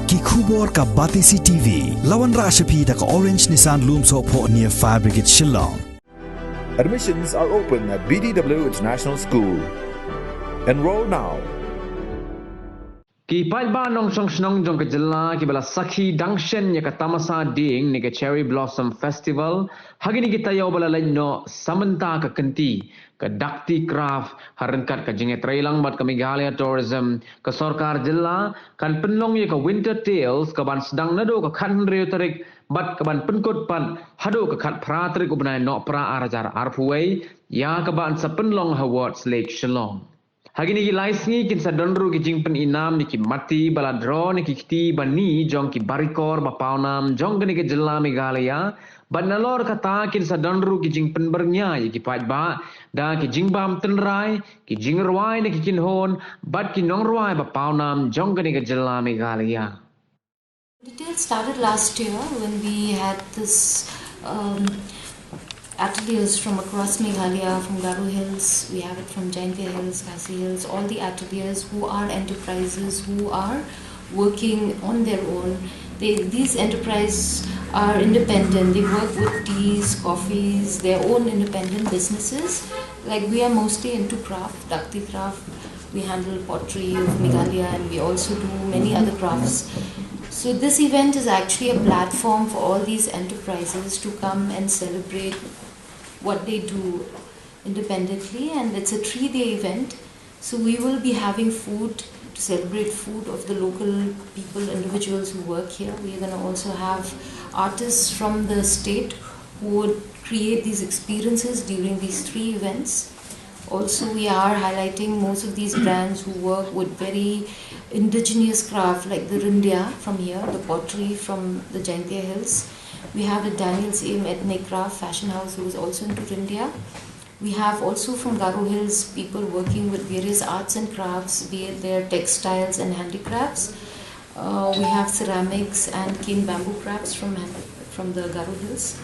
ki khubor ka Batisi TV lawan rashapi da ka Orange Nissan Loom so pho near Fire Brigade Shillong. Admissions are open at BDW International School. Enroll now. Ki paiba nong song snong jong ke jilla ki bala sakhi dangshen ya ka tamasa ding ni ke Cherry Blossom Festival hagini kita yo bala laino samanta ka kenti ka dakti craft harenkat ka jinge trailang mat ka Meghalaya tourism ka sarkar jilla kan penlong ya ka winter tales ka ban sedang Naduh ka khan rio tarik bat ka ban penkut pan hado ka khat phra tarik ubnai Nohprah arajar arpuai ya ka ban sa penlong awards lake Shillong. Hagini ki laisngi kin sadonru ki jingpen inam ni ki mati bala draw ni ki kiti bani jong ki barikor ba paunam jong gani ke jilla Meghalaya banalor kata kin sadonru ki jingpen bernya ki pat ba da ki jingbam tenrai ki jingrwai ni ki kin hon bat ki nongrwai ba paunam jong gani ke jilla Meghalaya. Details started last year when we had this ateliers from across Meghalaya, from Naduh Hills, we have it from Jaintia Hills, Khasi Hills, all the ateliers who are enterprises, who are working on their own. These enterprises are independent, they work with teas, coffees, their own independent businesses. Like we are mostly into craft, Dakti craft, we handle pottery of Meghalaya and we also do many other crafts. So this event is actually a platform for all these enterprises to come and celebrate what they do independently, and it's a 3-day event. So we will be having food to celebrate food of the local people, individuals who work here. We are going to also have artists from the state who would create these experiences during these 3 events. Also, we are highlighting most of these brands who work with very indigenous craft like the rindia from here, the pottery from the Jaintia Hills. We have the Daniel's Aim Ethnic Craft Fashion House who is also into rindia. We have also from Naduh Hills people working with various arts and crafts, be it their textiles and handicrafts. We have ceramics and cane bamboo crafts from the Naduh Hills.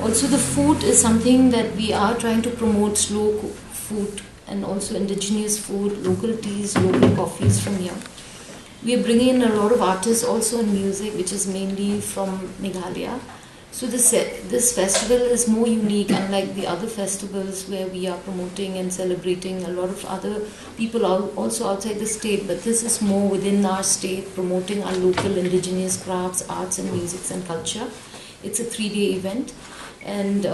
Also the food is something that we are trying to promote, slow food and also indigenous food, local teas, local coffees from here. We are bringing in a lot of artists also in music, which is mainly from Meghalaya. So this festival is more unique, unlike the other festivals where we are promoting and celebrating a lot of other people also outside the state, but this is more within our state, promoting our local indigenous crafts, arts and music and culture. It's a 3-day event, and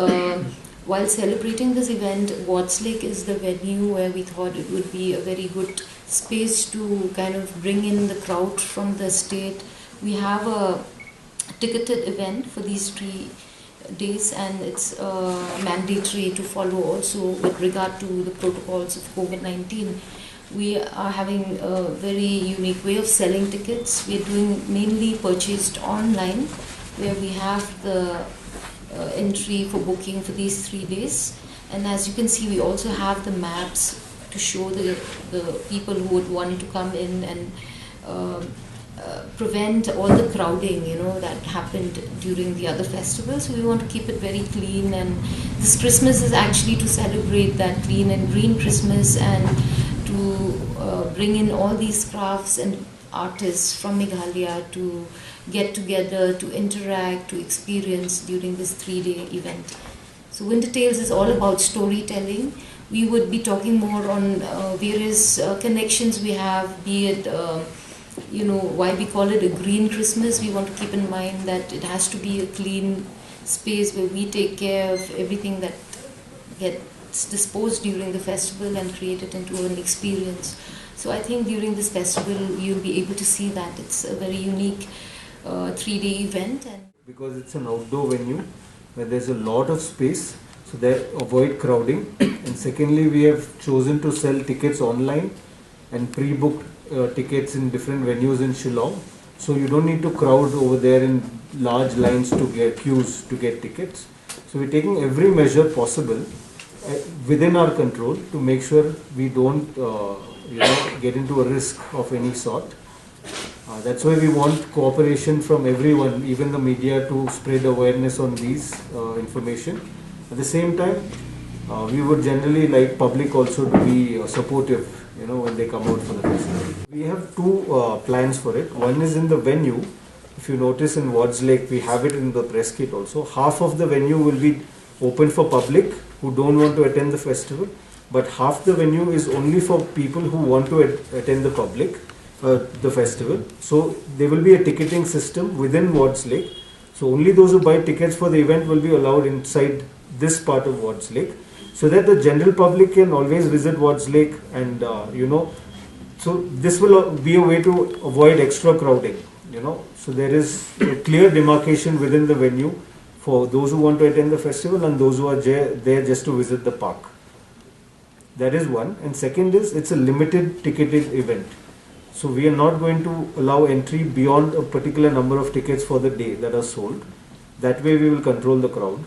while celebrating this event, Watts Lake is the venue where we thought it would be a very good space to kind of bring in the crowd from the state. We have a ticketed event for these 3 days, and it's mandatory to follow also with regard to the protocols of COVID-19. We are having a very unique way of selling tickets. We are doing mainly purchased online, where we have the entry for booking for these 3 days. And as you can see, we also have the maps to show the people who would want to come in and prevent all the crowding, that happened during the other festivals. So we want to keep it very clean, and this Christmas is actually to celebrate that clean and green Christmas and to bring in all these crafts and artists from Meghalaya to get together, to interact, to experience during this 3-day event. So Winter Tales is all about storytelling. We would be talking more on various connections we have, be it, why we call it a green Christmas. We want to keep in mind that it has to be a clean space where we take care of everything that gets disposed during the festival and create it into an experience. So I think during this festival you'll be able to see that it's a very unique 3-day event. Because it's an outdoor venue where there's a lot of space, so that avoid crowding. And secondly, we have chosen to sell tickets online and pre-booked tickets in different venues in Shillong. So you don't need to crowd over there in large lines to get queues to get tickets. So we're taking every measure possible within our control to make sure we don't get into a risk of any sort. That's why we want cooperation from everyone, even the media, to spread awareness on these information. At the same time, we would generally like public also to be supportive, when they come out for the festival. We have two plans for it. One is in the venue. If you notice in Wards Lake, we have it in the press kit also. Half of the venue will be open for public who don't want to attend the festival, but half the venue is only for people who want to attend the festival. So there will be a ticketing system within Wards Lake. So only those who buy tickets for the event will be allowed inside this part of Wards Lake, so that the general public can always visit Wards Lake, and so this will be a way to avoid extra crowding. So there is a clear demarcation within the venue for those who want to attend the festival and those who are there just to visit the park. That is one. And second is, it's a limited ticketed event. So we are not going to allow entry beyond a particular number of tickets for the day that are sold. That way we will control the crowd.